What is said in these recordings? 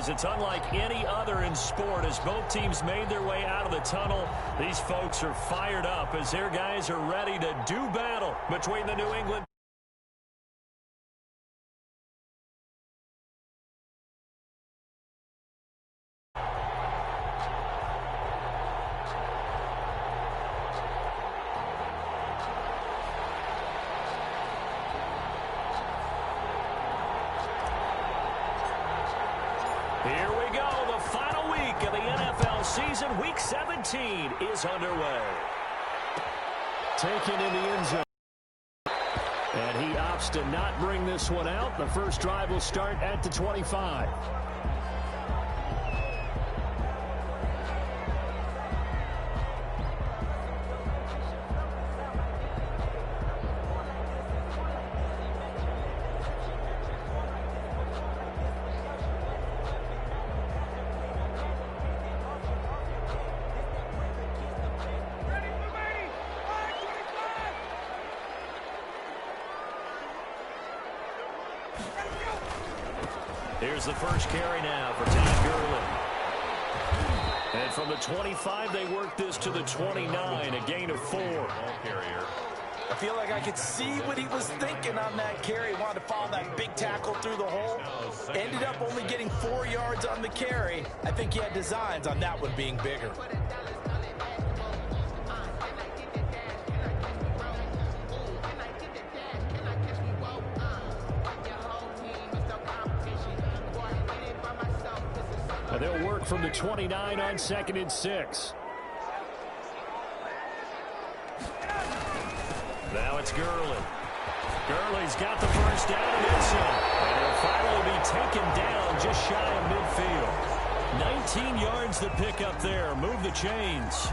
It's unlike any other in sport. As both teams made their way out of the tunnel, these folks are fired up as their guys are ready to do battle between the New England. Here we go. The final week of the NFL season. Week 17 is underway. Taken in the end zone. And he opts to not bring this one out. The first drive will start at the 25. Here's the first carry now for Todd Gurley. And from the 25, they work this to the 29, a gain of 4. I feel like I could see what he was thinking on that carry. Wanted to follow that big tackle through the hole. Ended up only getting 4 yards on the carry. I think he had designs on that one being bigger. They'll work from the 29 on 2nd and 6. Now it's Gurley. Gurley's got the first down and then some. And he'll finally be taken down just shy of midfield. 19 yards to pick up there. Move the chains.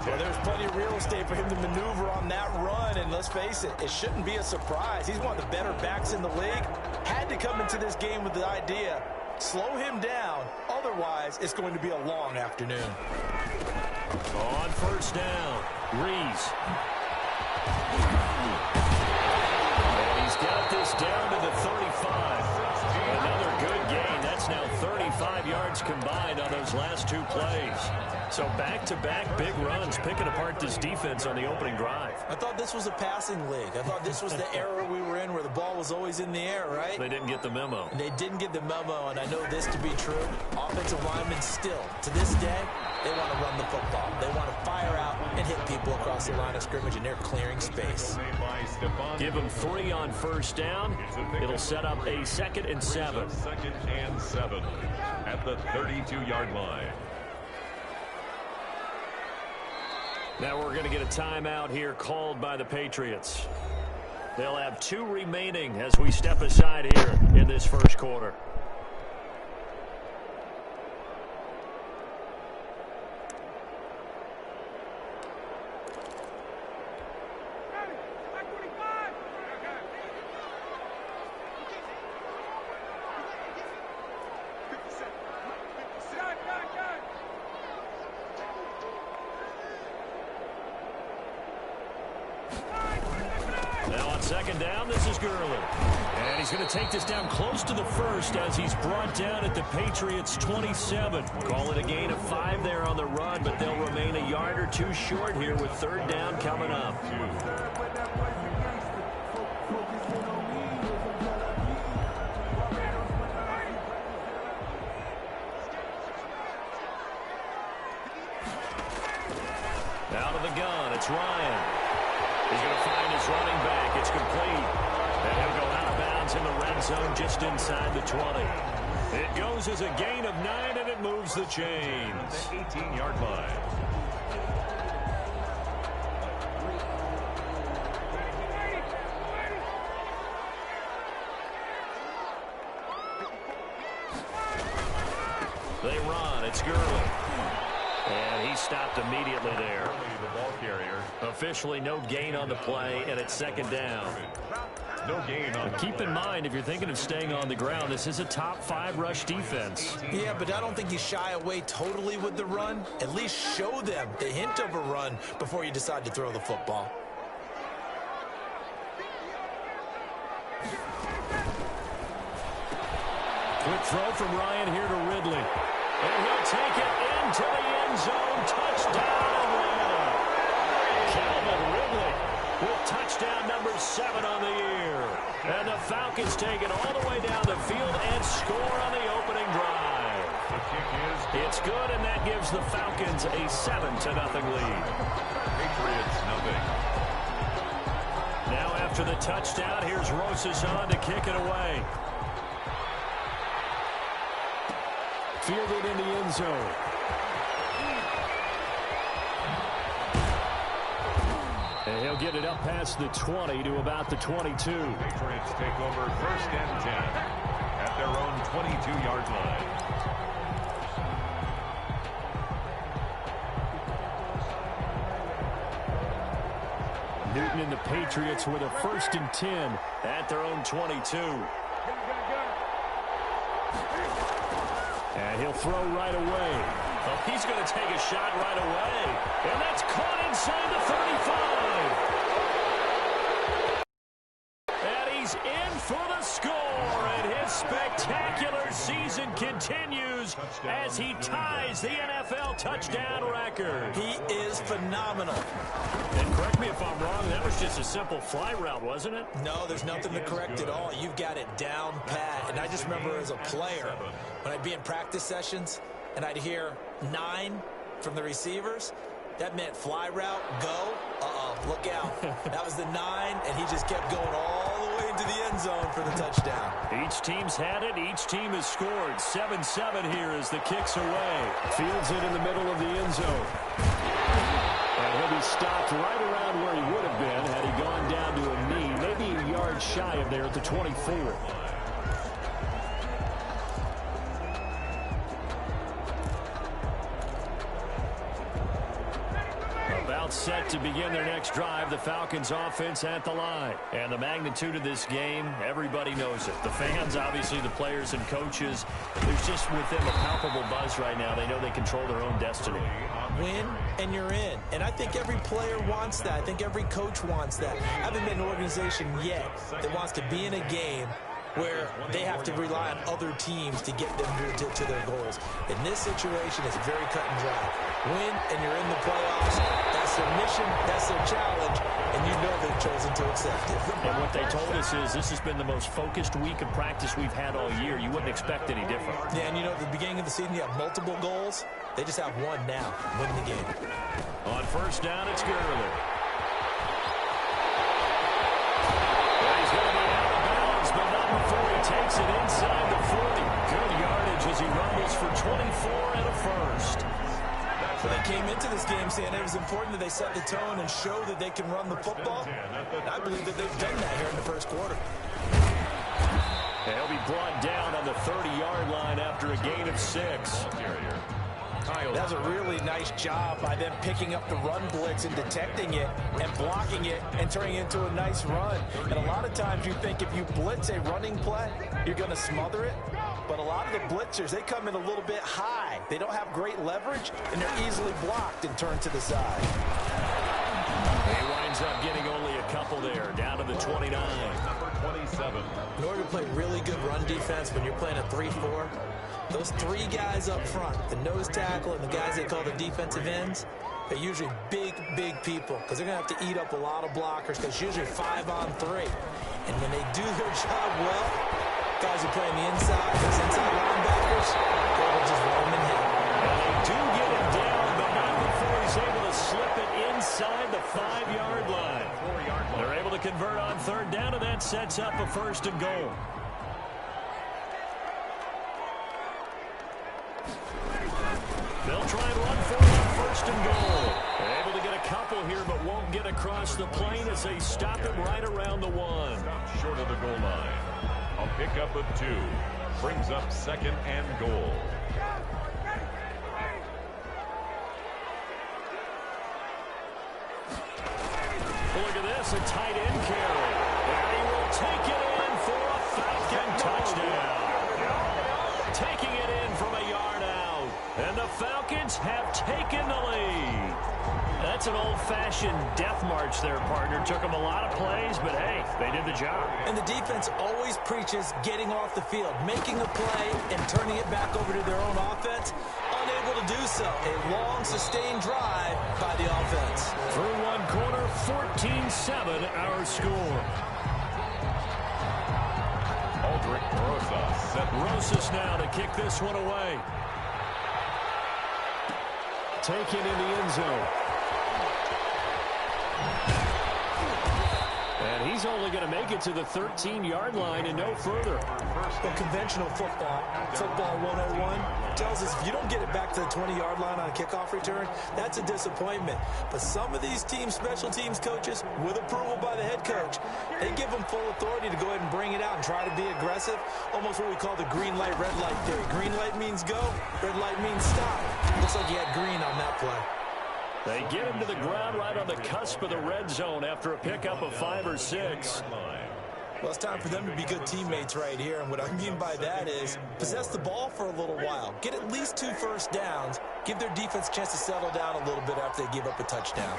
Well, there's plenty of real estate for him to maneuver on that run. And let's face it, it shouldn't be a surprise. He's one of the better backs in the league. Had to come into this game with the idea, slow him down. Otherwise, it's going to be a long afternoon. On first down, Reese. And he's got this down to the 35. Another good gain. That's now 35 yards combined on those last 2 plays. So back-to-back big runs, picking apart this defense on the opening drive. I thought this was a passing league. I thought this was the era we were in where the ball was always in the air, right? They didn't get the memo. They didn't get the memo, and I know this to be true. Offensive linemen still, to this day, they want to run the football. They want to fire out and hit people across the line of scrimmage, and they're clearing space. Give them 3 on first down. It'll set up a 2nd and 7. 2nd and 7 at the 32-yard line. Now we're going to get a timeout here called by the Patriots. They'll have 2 remaining as we step aside here in this first quarter. Second down, this is Gurley. And he's going to take this down close to the first as he's brought down at the Patriots' 27. Call it a gain of 5 there on the run, but they'll remain a yard or 2 short here with 3rd down coming up. Out of the gun, it's Ryan. He's going to find his running back. It's complete. And he'll go out of bounds in the red zone just inside the 20. It goes as a gain of 9, and it moves the chains. The 18-yard line. They run. It's Gurley. And he stopped immediately there. The ball carrier. Officially no gain on the play, and it's 2nd down. No gain on the Keep in mind, if you're thinking of staying on the ground, this is a top 5 rush defense. Yeah, but I don't think you shy away totally with the run. At least show them the hint of a run before you decide to throw the football. Quick throw from Ryan here to Ridley. And he'll take it into the end zone. Touchdown, Atlanta. Calvin Ridley with touchdown number 7 on the year. And the Falcons take it all the way down the field and score on the opening drive. The kick is It's good, and that gives the Falcons a 7-0 lead. Patriots nothing. Now after the touchdown, here's Rosas on to kick it away. Fielded in the end zone. And he'll get it up past the 20 to about the 22. Patriots take over 1st and 10 at their own 22-yard line. Newton and the Patriots with a 1st and 10 at their own 22. And he'll throw right away. Oh, he's going to take a shot right away. And that's caught inside the 35. And he's in for the score. And his spectacular season continues as he ties the NFL touchdown record. He is phenomenal. And correct me if I'm wrong, that was just a simple fly route, wasn't it? No, there's nothing to correct at all. You've got it down pat. And I just remember as a player, when I'd be in practice sessions and I'd hear 9 from the receivers, that meant fly route, go, look out. That was the 9, and he just kept going all the way into the end zone for the touchdown. Each team's had it. Each team has scored. 7-7 here as the kick's away. Fields it in the middle of the end zone. And he'll be stopped right around where he would have been had he gone down to a knee, maybe a yard shy of there at the 24. About set to begin their next drive. The Falcons offense at the line. And the magnitude of this game, everybody knows it. The fans, obviously, the players and coaches. There's just with them a palpable buzz right now. They know they control their own destiny. Win, and you're in. And I think every player wants that. I think every coach wants that. I haven't been an organization yet that wants to be in a game where they have to rely on other teams to get them to their goals. In this situation, it's very cut and dry. Win, and you're in the playoffs. That's their mission, that's their challenge, and you know they've chosen to accept it. And what they told us is this has been the most focused week of practice we've had all year. You wouldn't expect any different. Yeah, and you know, at the beginning of the season, you have multiple goals. They just have one now, win the game. On 1st down, it's Gurley. But not before he takes it inside the 40. Good yardage as he rumbles for 24 and a 1st. So they came into this game saying it was important that they set the tone and show that they can run the football. And I believe that they've done that here in the 1st quarter. And he'll be brought down on the 30-yard line after a gain of 6. That was a really nice job by them picking up the run blitz and detecting it and blocking it and turning it into a nice run. And a lot of times you think if you blitz a running play, you're going to smother it. But a lot of the blitzers, they come in a little bit high. They don't have great leverage, and they're easily blocked and turned to the side. He winds up getting only a couple there, down to the 29. Number 27. In order to play really good run defense when you're playing a 3-4, those 3 guys up front, the nose tackle and the guys they call the defensive ends, they're usually big, big people because they're going to have to eat up a lot of blockers because it's usually 5-on-3. And when they do their job well, guys who play on the inside, those inside linebackers, they'll just run them in hell. And they do get it down, but not before he's able to slip it inside the 5-yard line. They're able to convert on 3rd down, and that sets up a 1st and goal. They'll try and run for it on 1st and goal. They're able to get a couple here, but won't get across the plane as they stop him right around the 1. Stop short of the goal line. A pickup of 2 brings up 2nd and goal. Look at this, a tight end carry. And he will take it in for a Falcon touchdown. Taking it in from a yard out. And the Falcons have taken the lead. That's an old-fashioned death march there, partner. Took them a lot of plays, but hey, they did the job. And the defense always preaches getting off the field, making a play, and turning it back over to their own offense. Unable to do so. A long, sustained drive by the offense. Through one quarter, 14-7 our score. Aldrich Rosas set. Rosas now to kick this one away. Taken in the end zone. And he's only going to make it to the 13-yard line and no further. Well, conventional football 101, tells us if you don't get it back to the 20-yard line on a kickoff return, that's a disappointment. But some of these special teams coaches, with approval by the head coach, they give them full authority to go ahead and bring it out and try to be aggressive, almost what we call the green light, red light theory. Green light means go, red light means stop. Looks like he had green on that play. They get him to the ground right on the cusp of the red zone after a pickup of 5 or 6. Well, it's time for them to be good teammates right here, and what I mean by that is possess the ball for a little while, get at least 2 first downs, give their defense a chance to settle down a little bit after they give up a touchdown.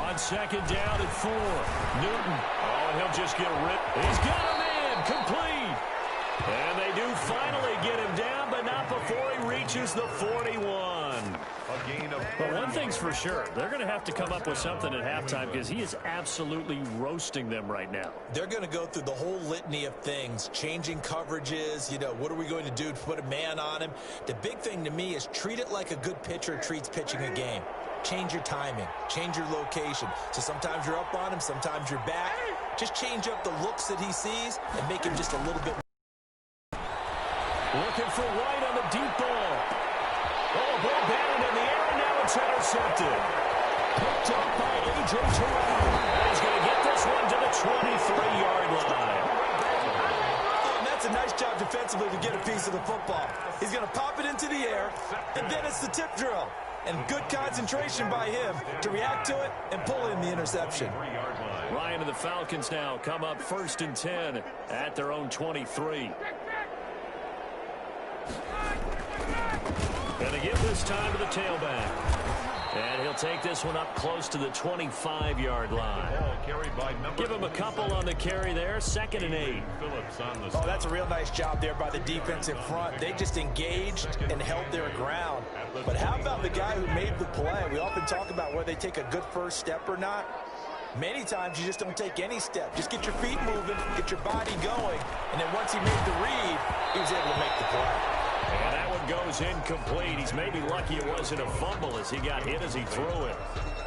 On second down at 4, Newton. Oh, and he'll just get ripped. He's got him in, complete. And they do finally get him down, but not before he reaches the 41. But one thing's for sure, they're going to have to come up with something at halftime because he is absolutely roasting them right now. They're going to go through the whole litany of things, changing coverages, what are we going to do to put a man on him? The big thing to me is treat it like a good pitcher treats pitching a game. Change your timing, change your location. So sometimes you're up on him, sometimes you're back. Just change up the looks that he sees and make him just a little bit. Looking for White on the deep ball. Oh, ball batted in the air, and now it's intercepted. Picked up by A.J. Terrell. And he's going to get this one to the 23-yard line. Oh, and that's a nice job defensively to get a piece of the football. He's going to pop it into the air, and then it's the tip drill. And good concentration by him to react to it and pull in the interception. Ryan and the Falcons now come up 1st and 10 at their own 23. Going to give this time to the tailback. And he'll take this one up close to the 25-yard line. Give him a couple on the carry there. 2nd and 8. Oh, that's a real nice job there by the defensive front. They just engaged and held their ground. But how about the guy who made the play? We often talk about whether they take a good first step or not. Many times you just don't take any step. Just get your feet moving, get your body going, and then once he made the read, he was able to make the play. And that one goes incomplete. He's maybe lucky it wasn't a fumble as he got hit as he threw it.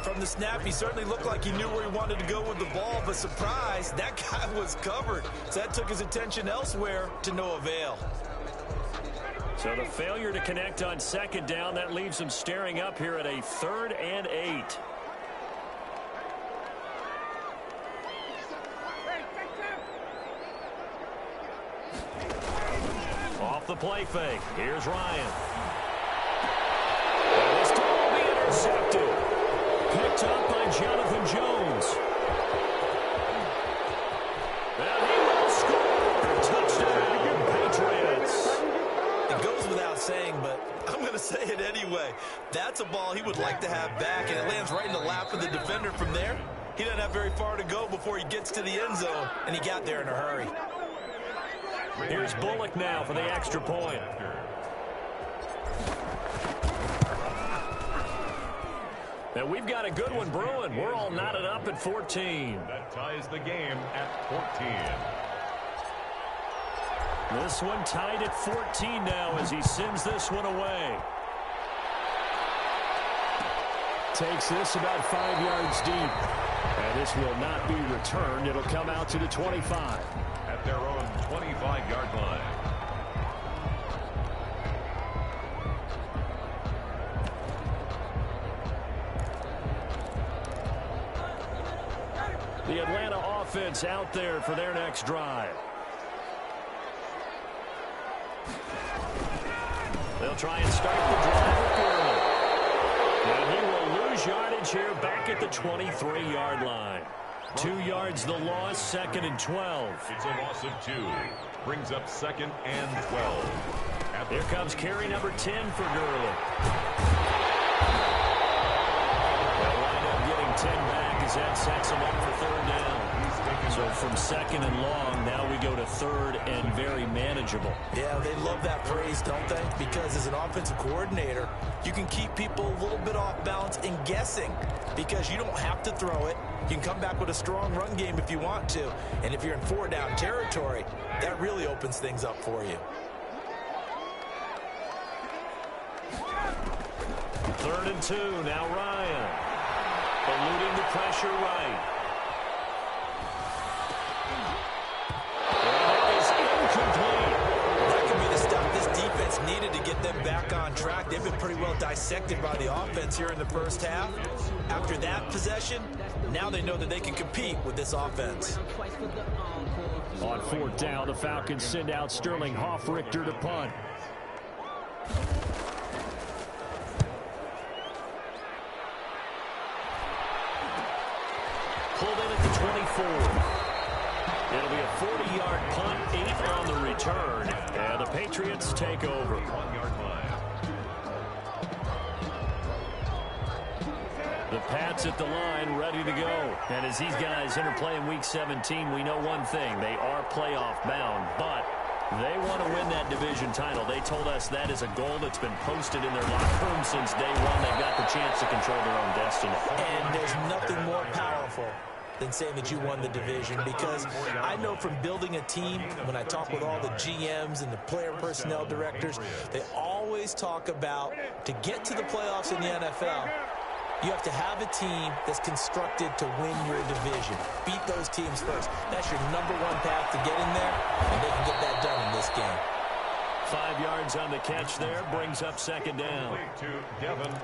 From the snap, he certainly looked like he knew where he wanted to go with the ball, but surprise, that guy was covered. So that took his attention elsewhere to no avail. So the failure to connect on 2nd down, that leaves him staring up here at a 3rd and 8. Off the play fake. Here's Ryan. And this time will be intercepted. Picked up by Jonathan Jones. And he will score. Touchdown, Patriots. It goes without saying, but I'm going to say it anyway. That's a ball he would like to have back, and it lands right in the lap of the defender from there. He doesn't have very far to go before he gets to the end zone, and he got there in a hurry. Here's Bullock now for the extra point. And we've got a good one brewing. We're all knotted up at 14. That ties the game at 14. This one tied at 14 now as he sends this one away. Takes this about 5 yards deep. And this will not be returned. It'll come out to the 25. At their own 25-yard line. The Atlanta offense out there for their next drive. They'll try and start the drive early. And he will lose yardage here back at the 23-yard line. 2 yards the loss, 2nd and 12. It's a loss of 2. Brings up 2nd and 12. Here comes carry number 10 for Gurley. set, sets him up for third down. So from second and long, now we go to third and very manageable. Yeah, they love that phrase, don't they? Because as an offensive coordinator, you can keep people a little bit off balance and guessing because you don't have to throw it. You can come back with a strong run game if you want to. And if you're in four-down territory, that really opens things up for you. Third and 2, now Ryan. Eluding the pressure right. And it is incomplete. That could be the stuff this defense needed to get them back on track. They've been pretty well dissected by the offense here in the first half. After that possession, now they know that they can compete with this offense. On fourth down, the Falcons send out Sterling Hoffrichter to punt. Pulled in at the 24. It'll be a 40-yard punt, 8 on the return, and the Patriots take over. 1-yard line. The Pats at the line, ready to go. And as these guys interplay in Week 17, we know one thing. They are playoff bound, but they want to win that division title. They told us that is a goal that's been posted in their locker room since day one. They've got the chance to control their own destiny. And there's nothing more powerful than saying that you won the division, because I know from building a team, when I talk with all the GMs and the player personnel directors, they always talk about to get to the playoffs in the NFL, you have to have a team that's constructed to win your division. Beat those teams first. That's your number one path to get in there, and they can get that done in this game. 5 yards on the catch there, brings up second down.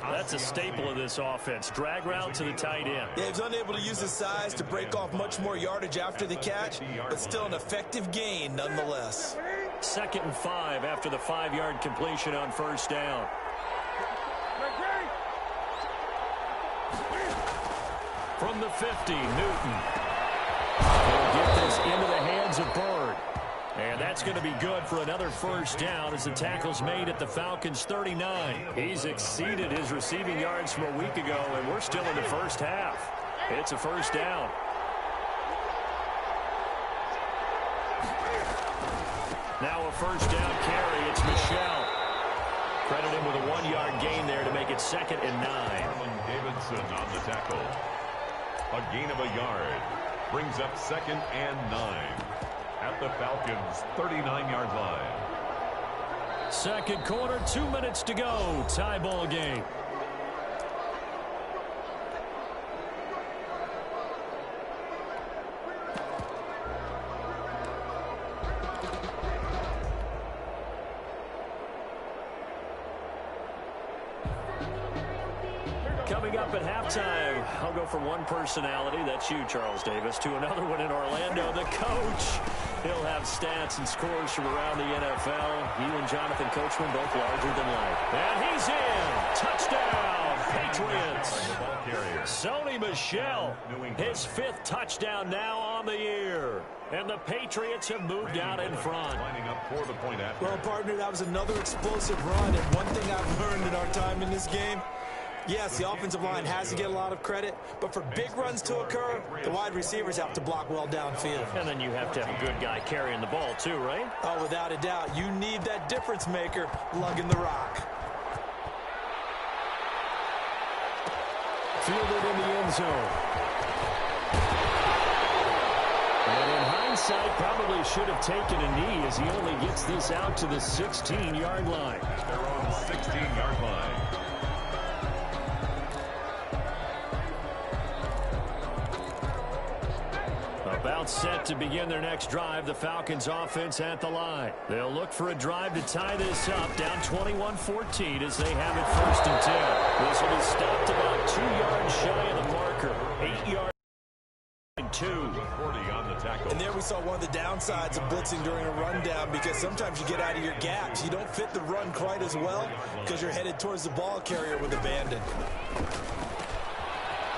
That's a staple of this offense. Drag route to the tight end. Yeah, he's unable to use his size to break off much more yardage after the catch, but still an effective gain nonetheless. 2nd and 5 after the 5-yard completion on first down. From the 50, Newton. He'll get this into the hands of Bird. And that's going to be good for another first down as the tackle's made at the Falcons' 39. He's exceeded his receiving yards from a week ago, and we're still in the first half. It's a first down. Now a first down carry. It's Michelle. Credit him with a 1-yard gain there to make it 2nd and 9. Harlan Davidson on the tackle. A gain of a yard. Brings up 2nd and 9. At the Falcons' 39-yard line. Second quarter, 2 minutes to go. Tie ball game. Coming up at halftime, I'll go from one personality, that's you, Charles Davis, to another one in Orlando, the coach. He'll have stats and scores from around the NFL. You and Jonathan Coachman both larger than life. And he's in. Touchdown, Patriots. Sony Michel, his 5th touchdown now on the year. And the Patriots have moved out in front. Lining up for the point after. Well, partner, that was another explosive run. And one thing I've learned in our time in this game, yes, the offensive line has to get a lot of credit, but for big runs to occur, the wide receivers have to block well downfield. And then you have to have a good guy carrying the ball too, right? Oh, without a doubt. You need that difference maker lugging the rock. Fielded in the end zone. And in hindsight, probably should have taken a knee as he only gets this out to the 16-yard line. They're on the 16-yard line. About set to begin their next drive, the Falcons offense at the line. They'll look for a drive to tie this up, down 21-14 as they have it 1st and 10. This will be stopped about 2 yards shy of the marker. 8 yards and 2. 40 on the tackle. And there we saw one of the downsides of blitzing during a rundown, because sometimes you get out of your gaps. You don't fit the run quite as well because you're headed towards the ball carrier with abandon.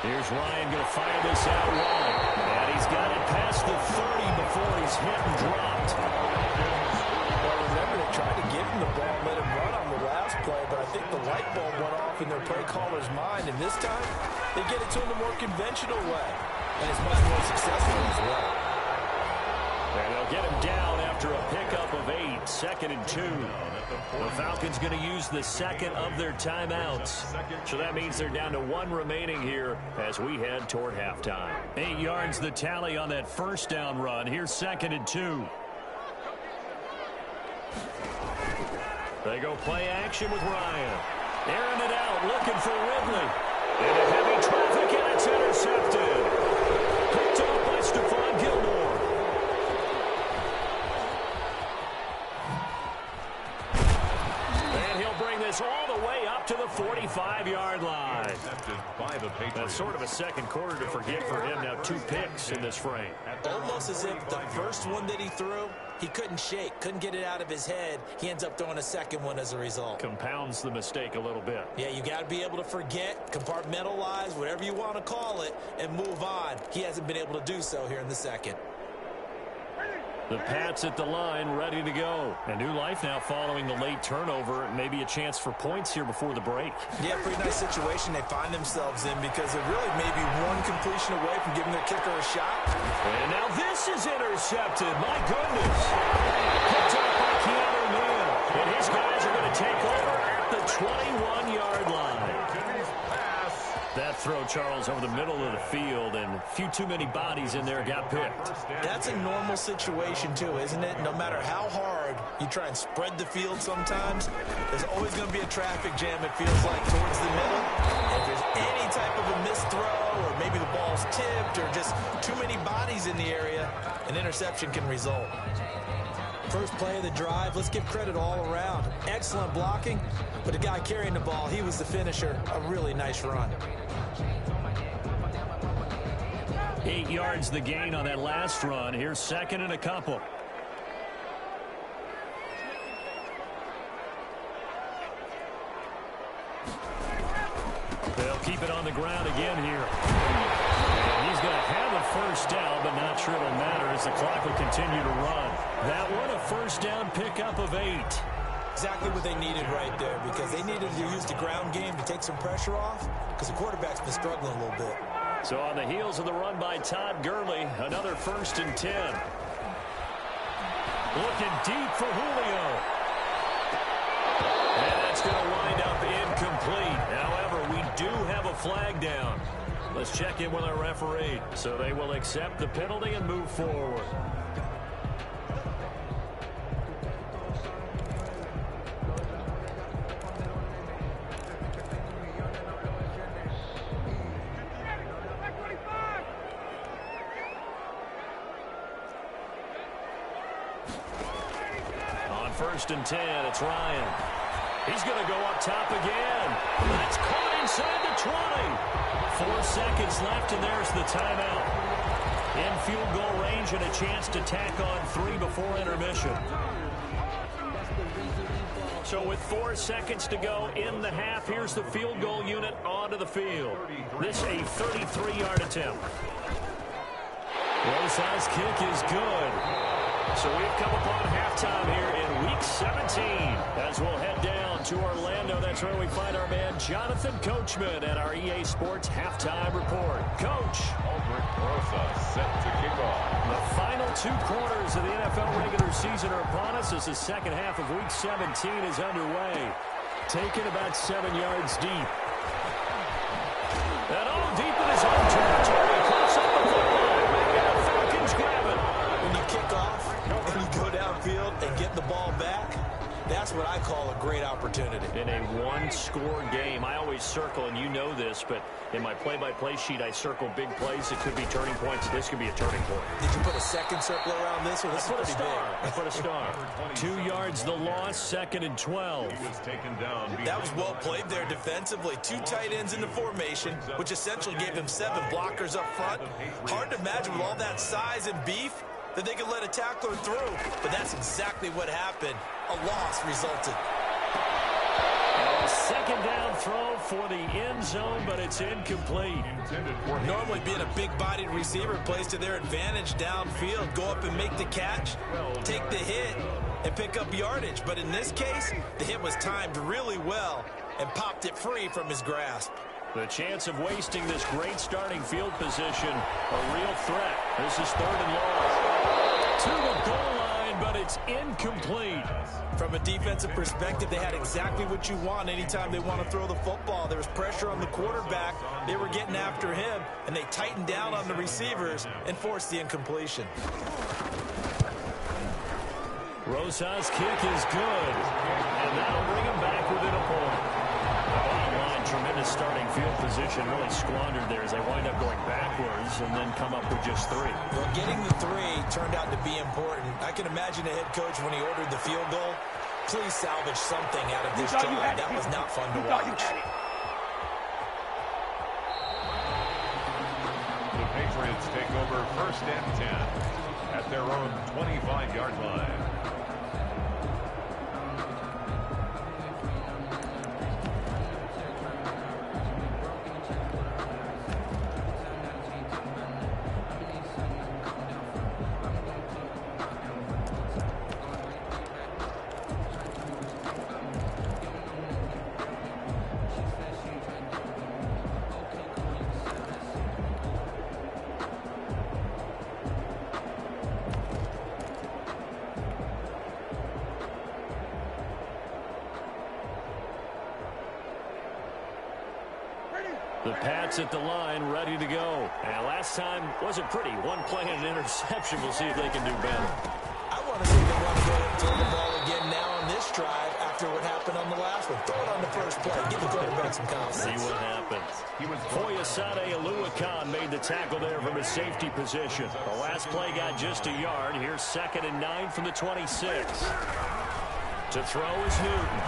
Here's Ryan going to fire this out wide. And he's got it past the 30 before he's hit and dropped. Well, remember, they tried to give him the ball, let him run on the last play, but I think like the light bulb went off in their play caller's mind, and this time they get it to him the more conventional way, and it's much more successful as well. And they'll get him down after a pickup of 8, 2nd and 2. The Falcons going to use the second of their timeouts. So that means they're down to 1 remaining here as we head toward halftime. 8 yards the tally on that first down run. Here's 2nd and 2. They go play action with Ryan. Airing it out, looking for Ridley. Into heavy traffic, and it's intercepted. Picked off by Stephon Gilmore. And he'll bring this all the way up to the 45-yard line. That's sort of a second quarter to forget for him. Now 2 picks in this frame. Almost as if the first one that he threw, he couldn't shake, couldn't get it out of his head. He ends up throwing a second one as a result. Compounds the mistake a little bit. Yeah, you got to be able to forget, compartmentalize, whatever you want to call it, and move on. He hasn't been able to do so here in the second. The Pats at the line, ready to go. A new life now following the late turnover. Maybe a chance for points here before the break. Yeah, pretty nice situation they find themselves in because they're really maybe one completion away from giving their kicker a shot. And now this is intercepted. My goodness. Picked up by Keanu Neal. And his guys are going to take over at the 21-yard line. That throw, Charles, over the middle of the field, and a few too many bodies in there got picked. That's a normal situation, too, isn't it? No matter how hard you try and spread the field sometimes, there's always going to be a traffic jam, it feels like, towards the middle. And if there's any type of a missed throw, or maybe the ball's tipped, or just too many bodies in the area, an interception can result. First play of the drive, let's give credit all around. Excellent blocking, but the guy carrying the ball, he was the finisher. A really nice run. 8 yards the gain on that last run. Here's 2nd and a couple. They'll keep it on the ground again here. And he's going to have a first down, but not sure it'll matter as the clock will continue to run. That one, a first down pickup of 8. Exactly what they needed right there, because they needed to use the ground game to take some pressure off, because the quarterback's been struggling a little bit. So on the heels of the run by Todd Gurley, another 1st and 10. Looking deep for Julio. And that's going to wind up incomplete. However, we do have a flag down. Let's check in with our referee. So they will accept the penalty and move forward. On 1st and 10, it's Ryan. He's going to go up top again. That's caught inside the 20. 4 seconds left, and there's the timeout. In field goal range and a chance to tack on 3 before intermission. So with 4 seconds to go in the half, here's the field goal unit onto the field. This a 33-yard attempt. Low-size kick is good. So we've come upon halftime here in Week 17 as we'll head down to Orlando. That's where we find our man Jonathan Coachman at our EA Sports Halftime Report. Coach. Aldrich Rosa set to kick off. The final 2 quarters of the NFL regular season are upon us as the second half of Week 17 is underway. Taken about 7 yards deep. And all deep in his own territory. Close up the football. And the Falcons grab it. When you kick off and you go downfield and get the ball back, that's what I call a great opportunity. In a one-score game, I always circle, and you know this, but in my play-by-play sheet, I circle big plays. It could be turning points. This could be a turning point. Did you put a second circle around this, or this is pretty big? I put a star. 2 yards the loss, 2nd and 12. He was taken down. That was well played there defensively. 2 tight ends in the formation, which essentially gave him 7 blockers up front. Hard to imagine with all that size and beef that they could let a tackler through, but that's exactly what happened. A loss resulted. A second down throw for the end zone, but it's incomplete. Normally being a big-bodied receiver plays to their advantage downfield. Go up and make the catch, take the hit, and pick up yardage. But in this case, the hit was timed really well, and popped it free from his grasp. The chance of wasting this great starting field position, a real threat. This is 3rd and long. To the goal line, but it's incomplete. From a defensive perspective, they had exactly what you want anytime they want to throw the football. There was pressure on the quarterback. They were getting after him, and they tightened down on the receivers and forced the incompletion. Rosa's kick is good, and that'll bring him back within a point. Bottom line, tremendous starting field position, really squandered there as they wind up going backwards and then come up with just 3. Well, getting the 3 turned out to be important. I can imagine the head coach when he ordered the field goal. Please salvage something out of this drive. That was not fun to watch. The Patriots take over 1st and 10 at their own 25-yard line. The Pats at the line, ready to go. And last time wasn't pretty. One play and an interception. We'll see if they can do better. I want to see them want to go ahead and throw the ball again now on this drive after what happened on the last one. Throw it on the first play. Give the quarterback some confidence. See what happens. Foyesade Aluakan made the tackle there from his safety position. The last play got just a yard. Here's 2nd and 9 from the 26. To throw is Newton.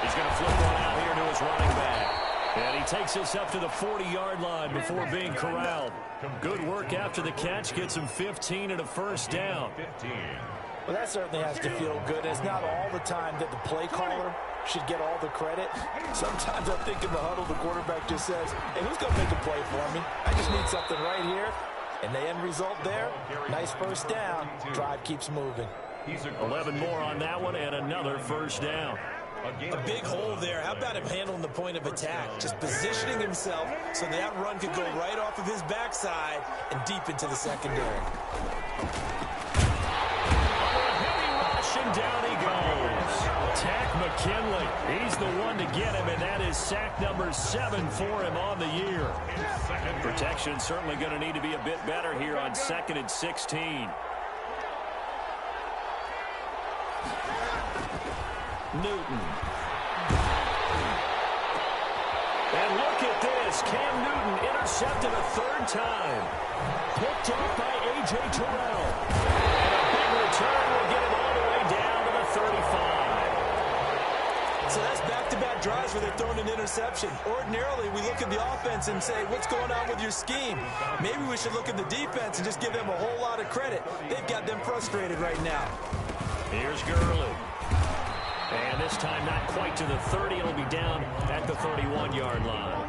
He's going to flip one out here to his running back. And he takes us up to the 40-yard line before being corralled. Good work after the catch. Gets him 15 and a first down. Well, that certainly has to feel good. It's not all the time that the play caller should get all the credit. Sometimes I think in the huddle, the quarterback just says, hey, who's going to make a play for me? I just need something right here. And the end result there, nice first down. Drive keeps moving. 11 more on that one and another first down. A big hole there. How about him handling the point of attack? Just positioning himself so that run could go right off of his backside and deep into the secondary. Heavy rush, and down he goes. Tack McKinley. He's the one to get him, and that is sack number 7 for him on the year. Protection certainly going to need to be a bit better here on 2nd and 16. Newton. And look at this. Cam Newton intercepted a 3rd time. Picked off by A.J. Terrell. And a big return will get him all the way down to the 35. So that's back-to-back drives where they're throwing an interception. Ordinarily, we look at the offense and say, what's going on with your scheme? Maybe we should look at the defense and just give them a whole lot of credit. They've got them frustrated right now. Here's Gurley. And this time not quite to the 30. It'll be down at the 31-yard line.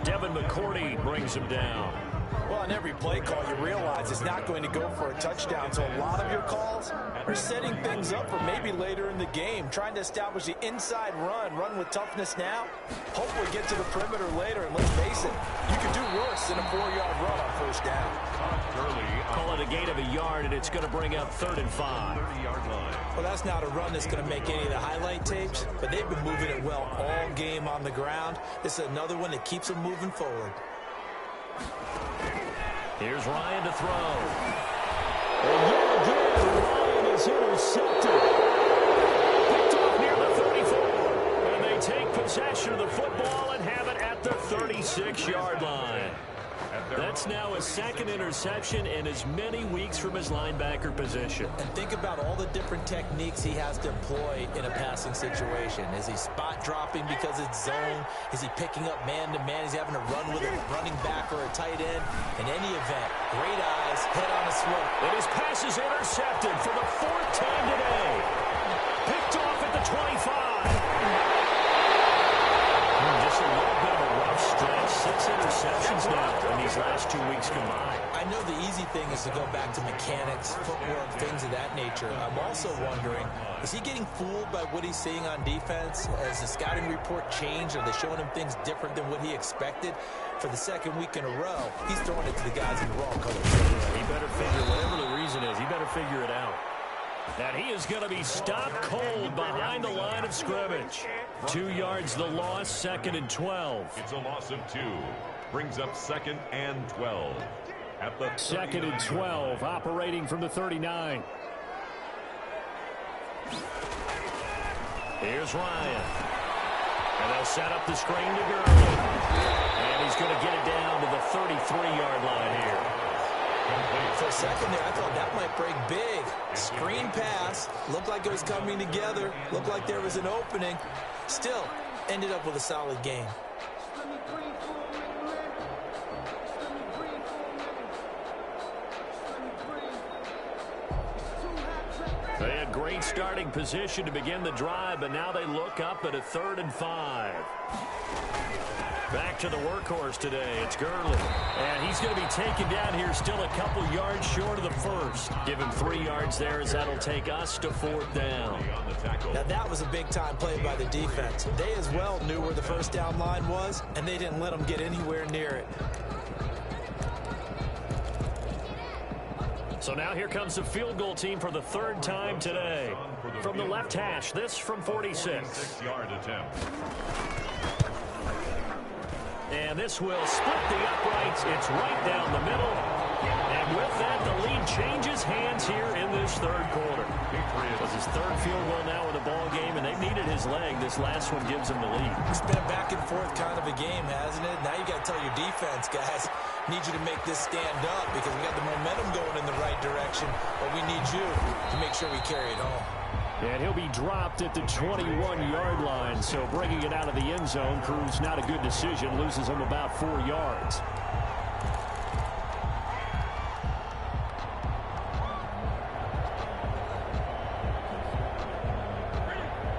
Devin McCourty brings him down. Well, on every play call, you realize it's not going to go for a touchdown. So a lot of your calls are setting things up for maybe later in the game, trying to establish the inside run with toughness now, hopefully get to the perimeter later. And let's face it, you could do worse than a 4-yard run on first down. Call it a gain of a yard, and it's going to bring up 3rd and 5. Well, that's not a run that's going to make any of the highlight tapes, but they've been moving it well all game on the ground. This is another one that keeps them moving forward. Here's Ryan to throw. And yet again, Ryan is intercepted. Picked off near the 34. And they take possession of the football and have it at the 36-yard line. That's now a 2nd interception in as many weeks from his linebacker position. And think about all the different techniques he has to employ in a passing situation. Is he spot dropping because it's zone? Is he picking up man-to-man? Is he having to run with a running back or a tight end? In any event, great eyes, head on a swivel. And his pass is intercepted for the 4th time today. Picked off at the 25. Just a little bit of a rough stretch. 6 interceptions now in these last 2 weeks combined. I know the easy thing is to go back to mechanics, footwork, things of that nature. I'm also wondering, is he getting fooled by what he's seeing on defense? Has the scouting report changed? Are they showing him things different than what he expected? For the second week in a row, he's throwing it to the guys in the wrong color. He better figure, whatever the reason is, he better figure it out. And he is going to be stopped cold behind the line of scrimmage. 2 yards the loss, 2nd and 12. It's a loss of 2. Brings up 2nd and 12. At the 2nd and 12, operating from the 39. Here's Ryan. And they'll set up the screen to Gurley. And he's going to get it down to the 33-yard line here. For a second there, I thought that might break big. Screen pass. Looked like it was coming together. Looked like there was an opening. Still, ended up with a solid game. They had great starting position to begin the drive, but now they look up at a 3rd and 5. Back to the workhorse today. It's Gurley. And he's going to be taken down here still a couple yards short of the first. Give him 3 yards there as that'll take us to 4th down. Now that was a big-time play by the defense. They as well knew where the first down line was, and they didn't let them get anywhere near it. So now here comes the field goal team for the 3rd time today. From the left hash, this from 46. 6-yard attempt. And this will split the uprights. It's right down the middle. And with that, the lead changes hands here in this 3rd quarter. It was his 3rd field goal now in the ball game, and they needed his leg. This last one gives him the lead. It's been a back-and-forth kind of a game, hasn't it? Now you got to tell your defense, guys, need you to make this stand up because we got the momentum going in the right direction, but we need you to make sure we carry it home. And he'll be dropped at the 21-yard line, so bringing it out of the end zone proves not a good decision, loses him about 4 yards.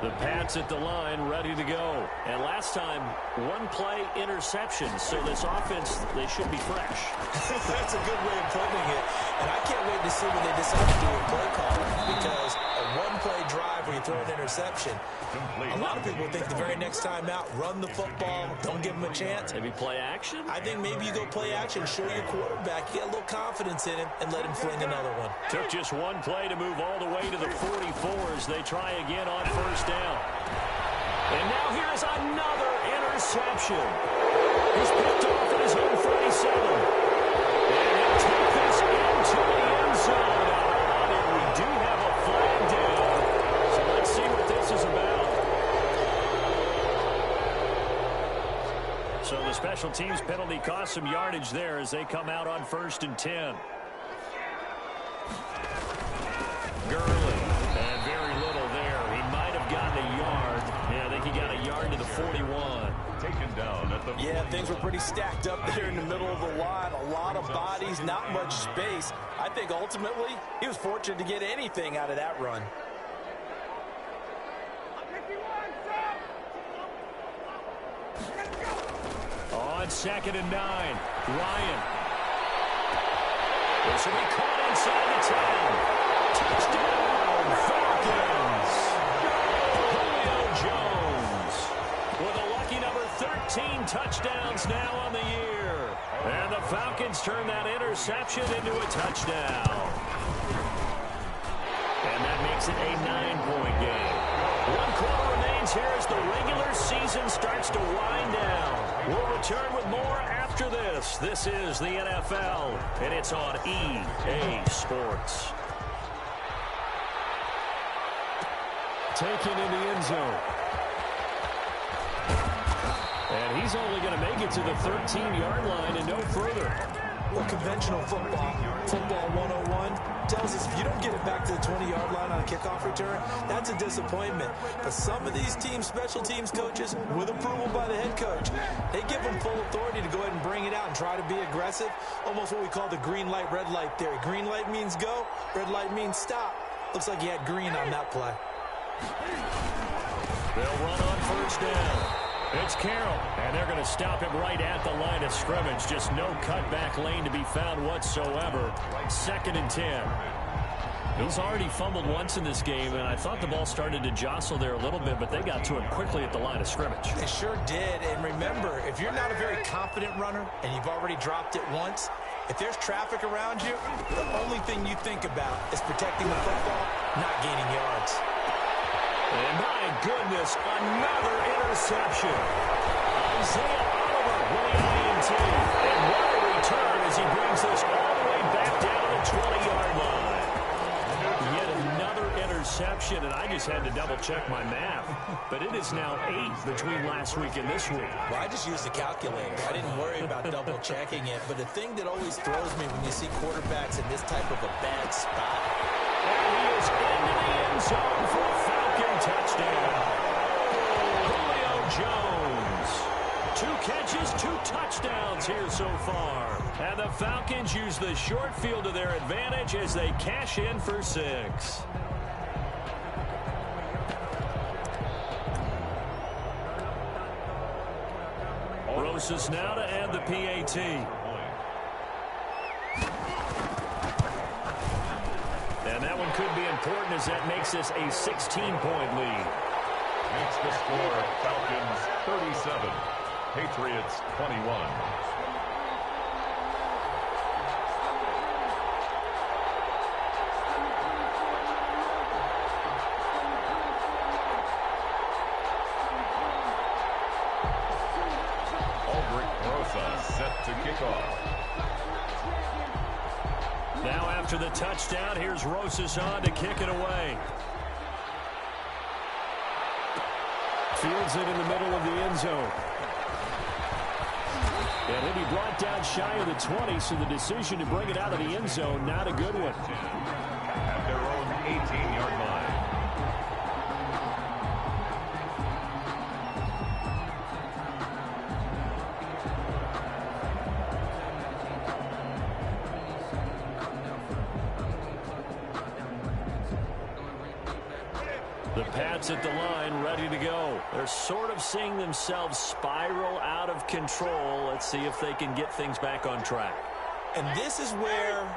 The Pats at the line, ready to go. And last time, 1-play interception, so this offense, they should be fresh. That's a good way of putting it. And I can't wait to see what they decide to do with play calling, because a 1-play drive where you throw an interception, a lot of people think the very next time out, run the football, don't give them a chance. Maybe play action? I think maybe you go play action, show your quarterback, you get a little confidence in him, and let him fling another one. Took just 1 play to move all the way to the 44s. They try again on 1st down. And now here is another interception. He's picked off at his own 37. And he'll take this into the end zone. And we do have a flag down. So let's see what this is about. So the special teams penalty cost some yardage there as they come out on 1st and 10. Gurley. And very little there. He might have gotten a yard. Yeah, I think he got a yard to the 41. Taken down at the... Yeah, things were pretty stacked up there in the middle of the line. A lot of bodies, not much space. I think ultimately he was fortunate to get anything out of that run. On 2nd and 9, Ryan. This will be caught inside the 10. Touchdown, Falcons. Julio Jones with a lucky number 13 touchdowns now on the year. And the Falcons turn that interception into a touchdown. And that makes it a 9-point game. 1 quarter remains here as the regular season starts to wind down. We'll return with more after this. This is the NFL, and it's on EA Sports. Taken in the end zone. And he's only going to make it to the 13-yard line and no further. Well, conventional football 101, tells us if you don't get it back to the 20-yard line on a kickoff return, that's a disappointment. But some of these teams, special teams coaches, with approval by the head coach, they give them full authority to go ahead and bring it out and try to be aggressive. Almost what we call the green light, red light theory. Green light means go, red light means stop. Looks like he had green on that play. They'll run on 1st down. It's Carroll, and they're going to stop him right at the line of scrimmage. Just no cutback lane to be found whatsoever. 2nd and 10. He's already fumbled once in this game, and I thought the ball started to jostle there a little bit, but they got to him quickly at the line of scrimmage. They sure did, and remember, if you're not a very confident runner and you've already dropped it once, if there's traffic around you, the only thing you think about is protecting the football, not gaining yards. And my goodness, another interception. Isaiah Oliver with the INT. And what a return as he brings this all the way back down to the 20-yard line. Yet another interception, and I just had to double-check my math. But it is now 8 between last week and this week. Well, I just used the calculator. I didn't worry about double-checking it. But the thing that always throws me when you see quarterbacks in this type of a bad spot. And he is into the end zone for a Falcon touchdown. Julio Jones. 2 catches, 2 touchdowns here so far. And the Falcons use the short field to their advantage as they cash in for 6. Rosas now to add the PAT. And that one could be important as that makes this a 16-point lead. Makes the score Falcons 37, Patriots 21. Set to kick off. Now after the touchdown, here's Rosas on to kick it away. Fields it in the middle of the end zone. And he'll be brought down shy of the 20, so the decision to bring it out of the end zone, not a good one. At their own 18-yard line. The Pats at the line, ready to go. They're sort of seeing themselves spiral out of control. Let's see if they can get things back on track. And this is where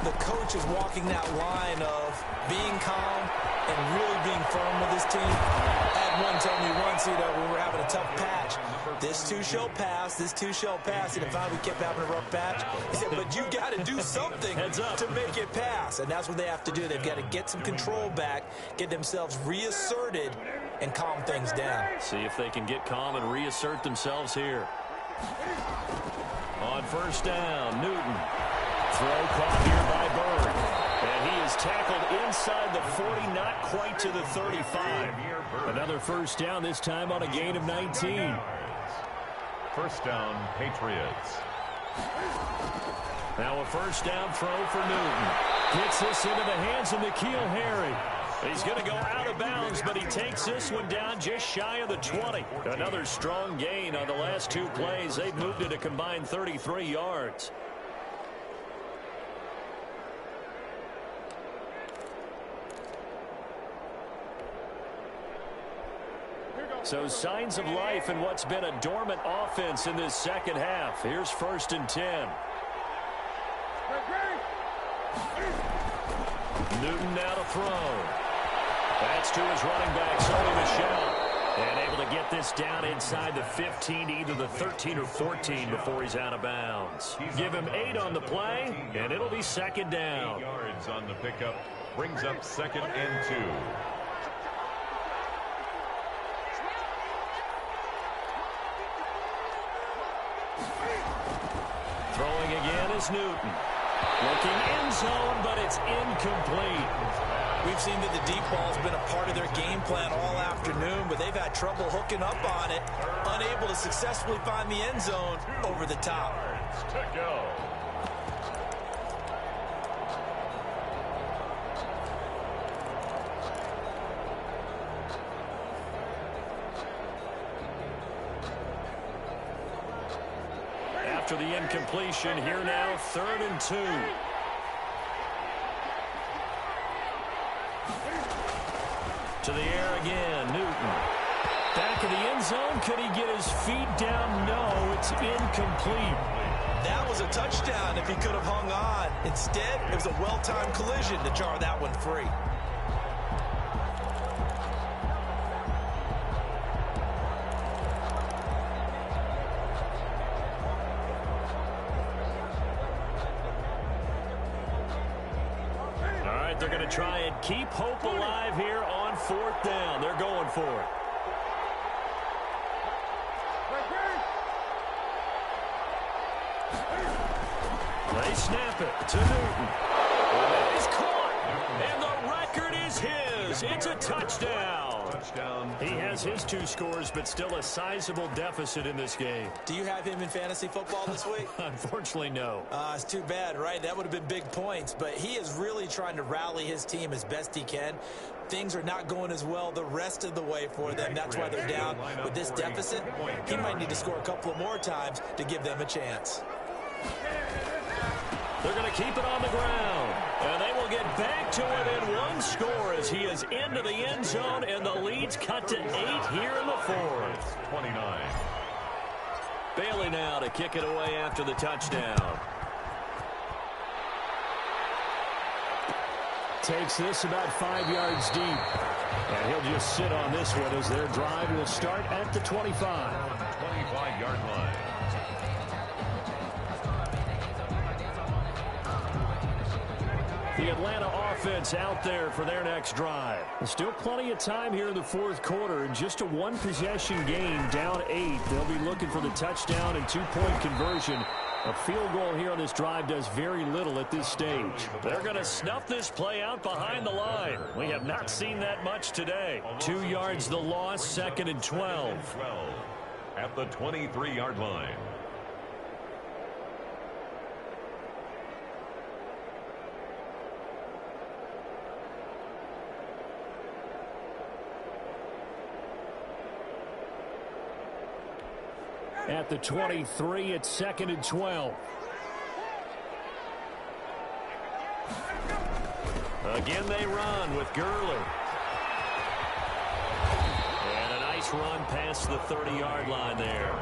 the coach is walking that line of being calm and really being firm with his team. I had one tell me once, when we were having a tough patch, this too shall pass, this too shall pass. And finally we kept having a rough patch. He said, but you got to do something to make it pass. And that's what they have to do. They've got to get some control back, get themselves reasserted, and calm things down. See if they can get calm and reassert themselves here. On first down, Newton. Throw caught here by Bird. And he is tackled inside the 40, not quite to the 35. Another first down, this time on a gain of 19. First down, Patriots. Now a first down throw for Newton. Gets this into the hands of N'Keal Harry. He's going to go out of bounds, but he takes this one down just shy of the 20. Another strong gain on the last 2 plays. They've moved it a combined 33 yards. So signs of life in what's been a dormant offense in this second half. Here's 1st and 10. Newton now to throw. That's to his running back, Sony Michel. And able to get this down inside the 15, either the 13 or 14 before he's out of bounds. Give him 8 on the play, and it'll be 2nd down. 8 yards on the pickup brings up 2nd and 2. Throwing again is Newton. Looking end zone, but it's incomplete. We've seen that the deep ball has been a part of their game plan all afternoon, but they've had trouble hooking up on it, unable to successfully find the end zone over the top. To go. After the incompletion, here now, 3rd and 2. To the air again, Newton. Back back of the end zone. Could he get his feet down? No, it's incomplete. That was a touchdown if he could have hung on. Instead, it was a well-timed collision to jar that one free. All right, they're going to try and keep hope alive here on 4th down. They're going for it. They snap it to Newton. And he's caught. And the record is his. It's a touchdown. He has his 2 scores, but still a sizable deficit in this game. Do you have him in fantasy football this week? Unfortunately, no. It's too bad, right? That would have been big points. But he is really trying to rally his team as best he can. Things are not going as well the rest of the way for them. That's why they're down. With this deficit, he might need to score a couple of more times to give them a chance. They're going to keep it on the ground. And they will get back to within 1 score as he is into the end zone, and the lead's cut to 8 here in the 4th. 29. Bailey now to kick it away after the touchdown. Takes this about 5 yards deep. And he'll just sit on this one as their drive will start at the 25. 25-yard line. The Atlanta offense out there for their next drive. Still plenty of time here in the 4th quarter. In just a 1-possession game, down 8. They'll be looking for the touchdown and 2-point conversion. A field goal here on this drive does very little at this stage. They're going to snuff this play out behind the line. We have not seen that much today. 2 yards the loss, 2nd and 12. At the 23-yard line. At the 23, it's 2nd and 12. Again, they run with Gurley. And a nice run past the 30-yard line there.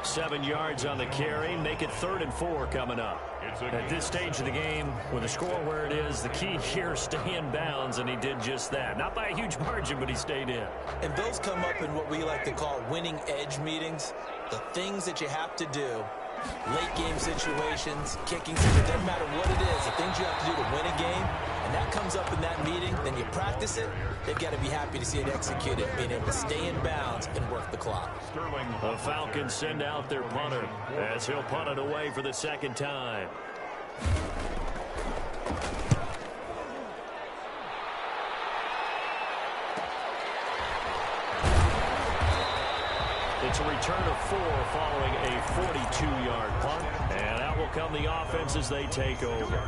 7 yards on the carry. Make it 3rd and 4 coming up. At this stage of the game, with the score where it is, the key here, stay in bounds, and he did just that. Not by a huge margin, but he stayed in. And those come up in what we like to call winning edge meetings. The things that you have to do, late game situations, kicking, it doesn't matter what it is, the things you have to do to win a game, and that comes up in that meeting, then you practice it, they've got to be happy to see it executed, being able to stay in bounds and work the clock. The Falcons send out their punter as he'll punt it away for the 2nd time. It's a return of 4 following a 42-yard punt. And out will come the offense as they take over.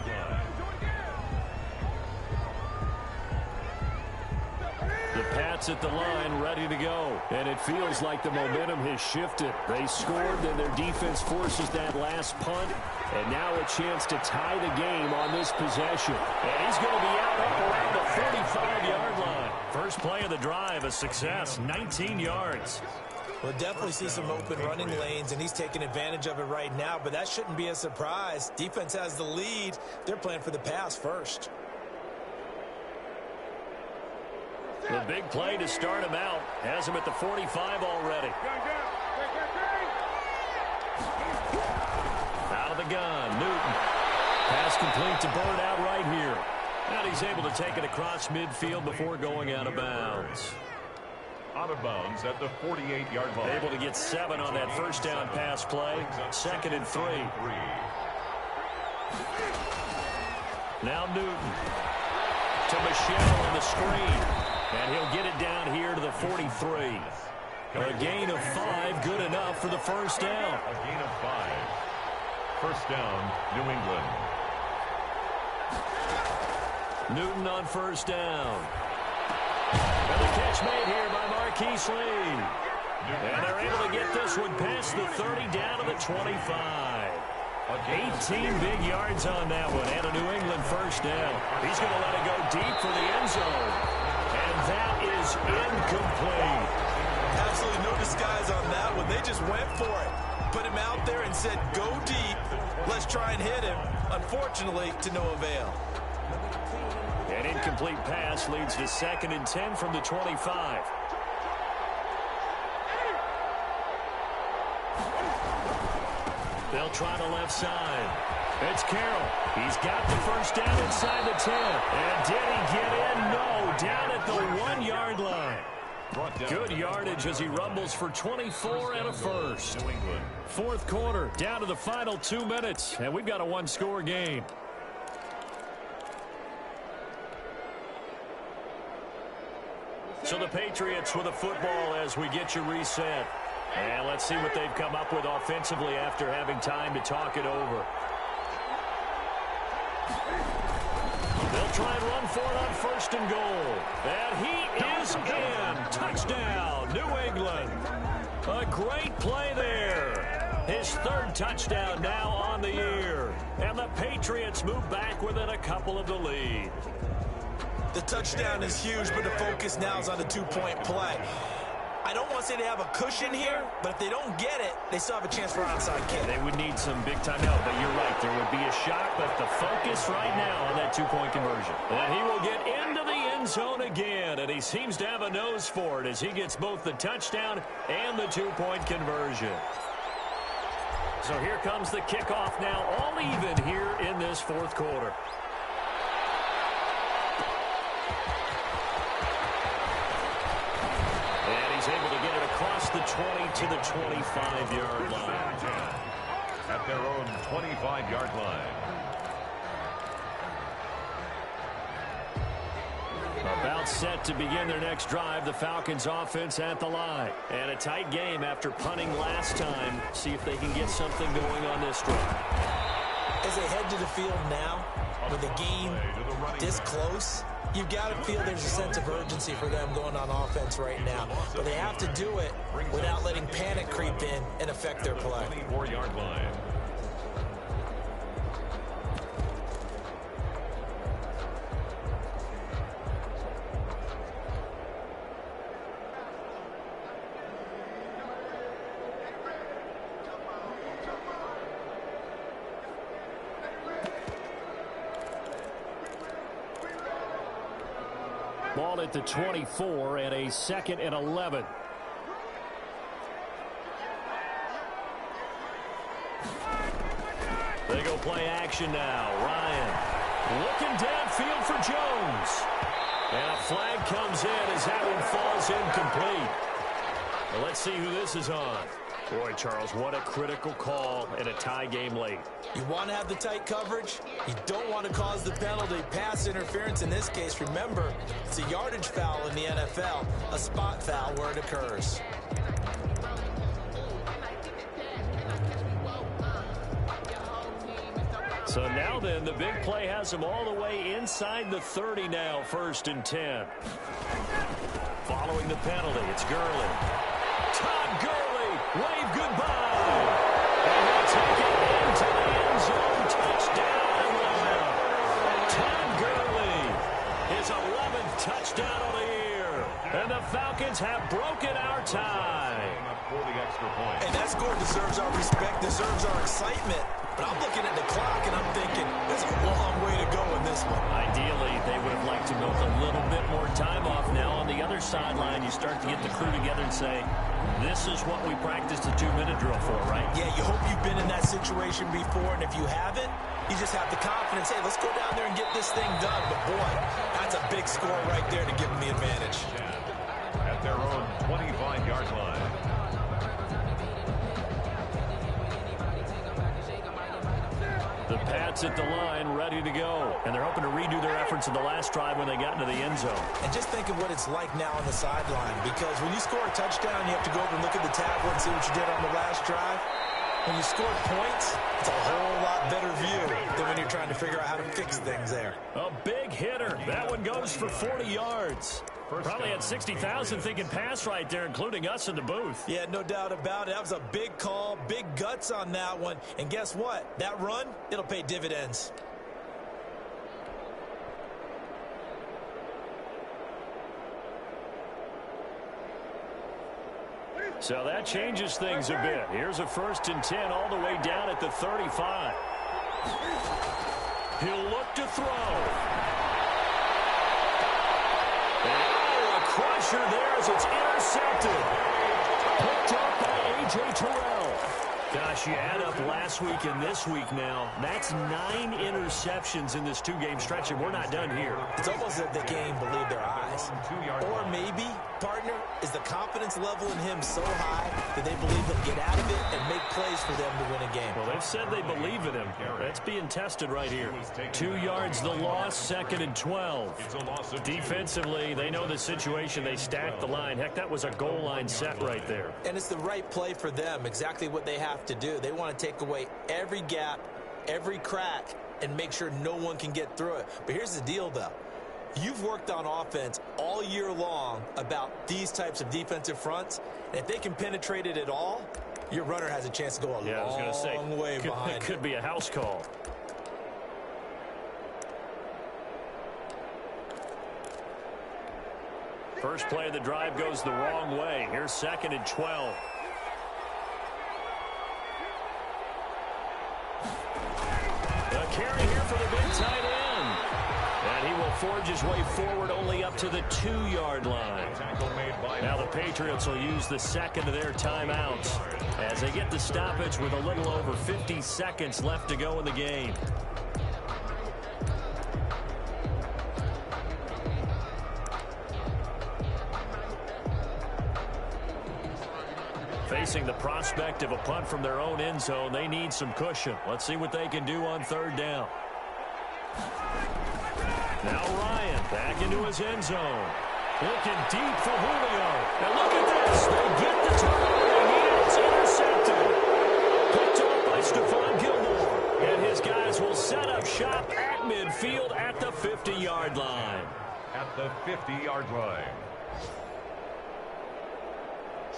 The Pats at the line ready to go. And it feels like the momentum has shifted. They scored, then their defense forces that last punt. And now a chance to tie the game on this possession. And he's going to be out up around the 45-yard line. First play of the drive, a success, 19 yards. We'll definitely see some open running lanes, and he's taking advantage of it right now, but that shouldn't be a surprise. Defense has the lead. They're playing for the pass first. The big play to start him out. Has him at the 45 already. Out of the gun, Newton. Pass complete to Bird out right here. And he's able to take it across midfield before going out of bounds. Out of bounds at the 48-yard line. Able to get 7 on that first down pass play. 2nd and 3. Now Newton to Michelle on the screen. And he'll get it down here to the 43. A gain of 5, good enough for the first down. A gain of 5. First down, New England. Newton on first down. And the catch made here by Marquise Lee. And they're able to get this one past the 30 down to the 25. 18 big yards on that one and a New England first down. He's going to let it go deep for the end zone. And that is incomplete. Absolutely went for it. Put him out there and said, go deep. Let's try and hit him. Unfortunately, to no avail. An incomplete pass leads to 2nd and 10 from the 25. They'll try the left side. It's Carroll. He's got the first down inside the 10. And did he get in? No, down at the 1-yard line. Good yardage as he rumbles for 24 and a first. Fourth quarter, down to the final 2 minutes, and we've got a one-score game. So the Patriots with a football as we get you reset. And let's see what they've come up with offensively after having time to talk it over. They'll try and run for it on 1st and goal. And he is in. Touchdown, New England. A great play there. His 3rd touchdown now on the year. And the Patriots move back within a couple of the lead. The touchdown is huge, but the focus now is on the 2-point play. I don't want to say they have a cushion here, but if they don't get it, they still have a chance for an onside kick. They would need some big-time help, but you're right. There would be a shot, but the focus right now on that 2-point conversion. And he will get into the end zone again, and he seems to have a nose for it as he gets both the touchdown and the 2-point conversion. So here comes the kickoff now, all even here in this fourth quarter. Able to get it across the 20 to the 25-yard line. At their own 25-yard line. About set to begin their next drive, the Falcons offense at the line. And a tight game after punting last time. See if they can get something going on this drive. As they head to the field now, with the game this close, you've got to feel there's a sense of urgency for them going on offense right now. But they have to do it without letting panic creep in and affect their play. 24-yard line. Ball at the 24 and a 2nd and 11. They go play action now. Ryan looking downfield for Jones. And a flag comes in as that one falls incomplete. Well, let's see who this is on. Boy, Charles, what a critical call in a tie game late. You want to have the tight coverage. You don't want to cause the penalty. Pass interference in this case. Remember, it's a yardage foul in the NFL, a spot foul where it occurs. So now then, the big play has him all the way inside the 30 now, 1st and 10. Following the penalty, it's Gurley. Todd Gurley, wave goodbye. And he'll take it into the end zone. Touchdown, Atlanta. Todd Gurley, his 11th touchdown of the year. And the Falcons have broken our tie. For the extra point. And that score deserves our respect, deserves our excitement. But I'm looking at the clock, and I'm thinking, there's a long way to go in this one. Ideally, they would have liked to milk a little bit more time off now. On the other sideline, you start to get the crew together and say, this is what we practiced the 2-minute drill for, right? Yeah, you hope you've been in that situation before, and if you haven't, you just have the confidence, hey, let's go down there and get this thing done. But, boy, that's a big score right there to give them the advantage. At their own 25-yard line. The Pats at the line, ready to go. And they're hoping to redo their efforts in the last drive when they got into the end zone. And just think of what it's like now on the sideline, because when you score a touchdown, you have to go over and look at the tablet and see what you did on the last drive. When you score points, it's a whole lot better view than when you're trying to figure out how to fix things there. A big hitter. That one goes for 40 yards. Probably had 60,000 thinking pass right there, including us in the booth. Yeah, no doubt about it. That was a big call, big guts on that one. And guess what? That run, it'll pay dividends. So that changes things a bit. Here's a 1st and 10 all the way down at the 35. He'll look to throw. Oh, a crusher there as it's intercepted. Picked up by A.J. Terrell. Gosh, you add up last week and this week now. That's 9 interceptions in this 2-game stretch, and we're not done here. It's almost as if they can't even believe their eyes. Or maybe, partner, is the confidence level in him so high that they believe he'll get out of it and make plays for them to win a game. Well, they've said they believe in him. That's being tested right here. 2 yards the loss, 2nd and 12. Defensively, they know the situation. They stacked the line. Heck, that was a goal line set right there. And it's the right play for them, exactly what they have to do. They want to take away every gap, every crack, and make sure no one can get through it. But here's the deal, though. You've worked on offense all year long about these types of defensive fronts. And if they can penetrate it at all, your runner has a chance to go a long way behind. It could be a house call. First play of the drive goes the wrong way. Here's 2nd and 12. A carry here for the big tight end. And he will forge his way forward only up to the 2-yard line. Now the Patriots will use the 2nd of their timeouts as they get the stoppage with a little over 50 seconds left to go in the game. Facing the prospect of a punt from their own end zone, they need some cushion. Let's see what they can do on 3rd down. Now Ryan back into his end zone. Looking deep for Julio. And look at this. They get the turnover they need. It's intercepted. Picked off by Stephon Gilmore. And his guys will set up shop at midfield at the 50-yard line. At the 50-yard line.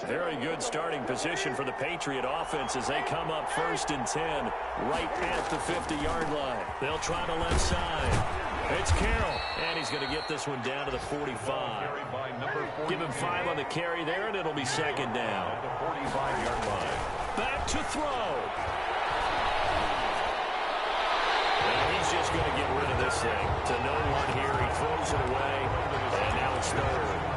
Very good starting position for the Patriot offense as they come up 1st and 10 right at the 50-yard line. They'll try the left side. It's Carroll, and he's going to get this one down to the 45. Give him 5 on the carry there, and it'll be 2nd down. At the 45-yard line. Back to throw. And he's just going to get rid of this thing. To no one here. He throws it away, and now it's 3rd.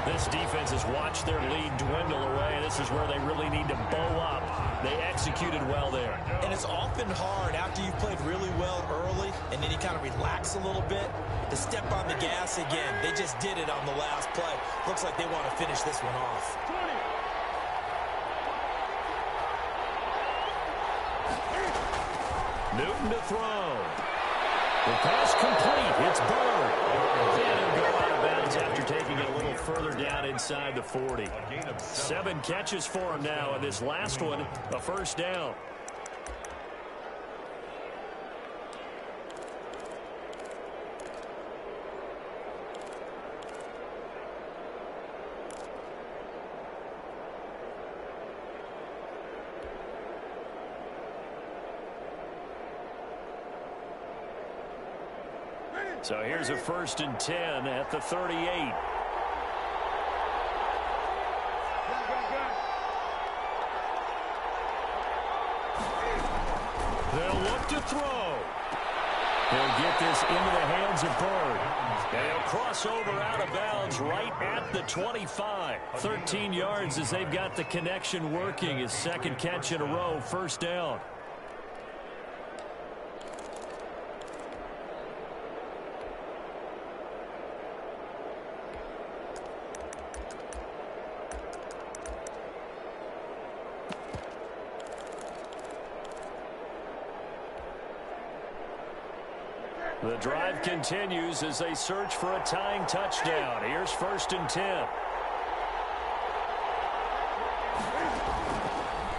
This defense has watched their lead dwindle away. This is where they really need to bow up. They executed well there. And it's often hard after you've played really well early and then you kind of relax a little bit to step on the gas again. They just did it on the last play. Looks like they want to finish this one off. Newton to throw. The pass complete. It's Bird. And he'll go out of bounds after taking it a little further down inside the 40. 7 catches for him now, and this last one, a 1st down. So here's a 1st and 10 at the 38. They'll look to throw. He'll get this into the hands of Bird. And he'll cross over out of bounds right at the 25. 13 yards as they've got the connection working. His 2nd catch in a row, 1st down. The drive continues as they search for a tying touchdown. Here's 1st and 10.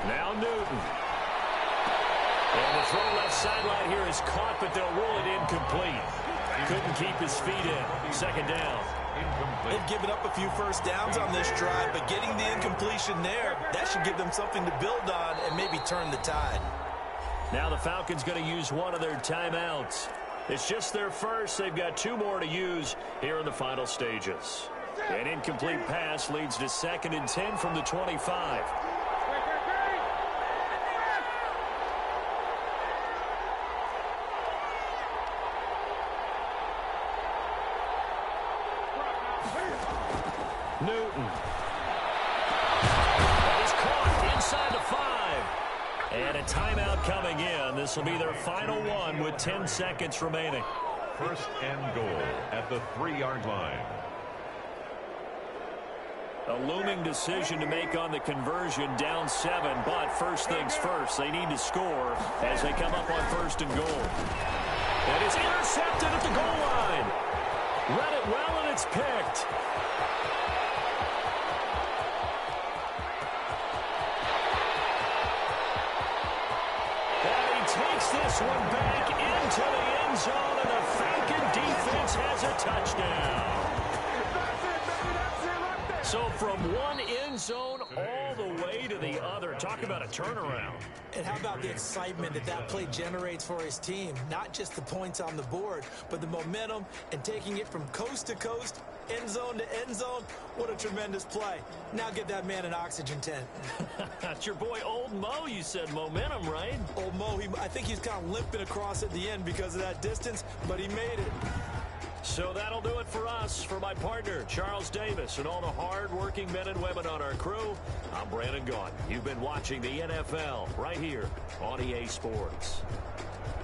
Now Newton. And the throw left sideline here is caught, but they'll rule it incomplete. Couldn't keep his feet in. 2nd down. They've given up a few 1st downs on this drive, but getting the incompletion there, that should give them something to build on and maybe turn the tide. Now the Falcons going to use one of their timeouts. It's just their first. They've got 2 more to use here in the final stages. An incomplete pass leads to 2nd and 10 from the 25. Newton. That is caught inside the 5. And a timeout coming in. This will be their final one with 10 seconds remaining. 1st and goal at the 3-yard line. A looming decision to make on the conversion, down 7, but first things first, they need to score as they come up on 1st and goal. And it's intercepted at the goal line. Read it well, and it's picked. And he takes this one back into the end zone, and the Falcon defense has a touchdown. So from one end zone all the way to the other. Talk about a turnaround. And how about the excitement that play generates for his team? Not just the points on the board, but the momentum and taking it from coast to coast, end zone to end zone. What a tremendous play. Now get that man an oxygen tent. That's your boy Old Mo. You said momentum, right? Old Mo, I think he's kind of limping across at the end because of that distance, but he made it. So that'll do it for us. For my partner, Charles Davis, and all the hard-working men and women on our crew, I'm Brandon Gaudin. You've been watching the NFL right here on EA Sports.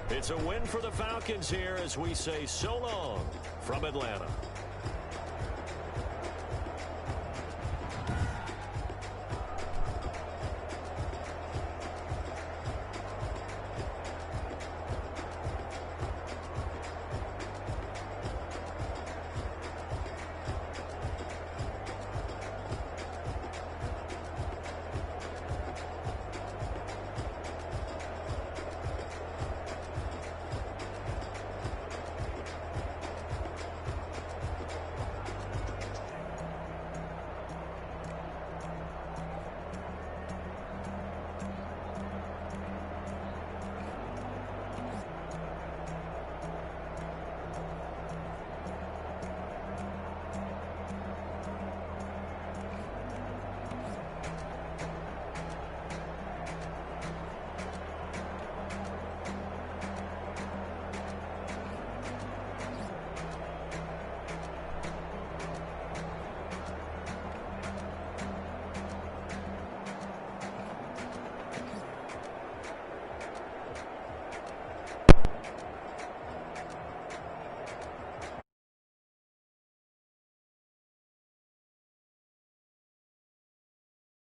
It's a win for the Falcons here as we say so long from Atlanta.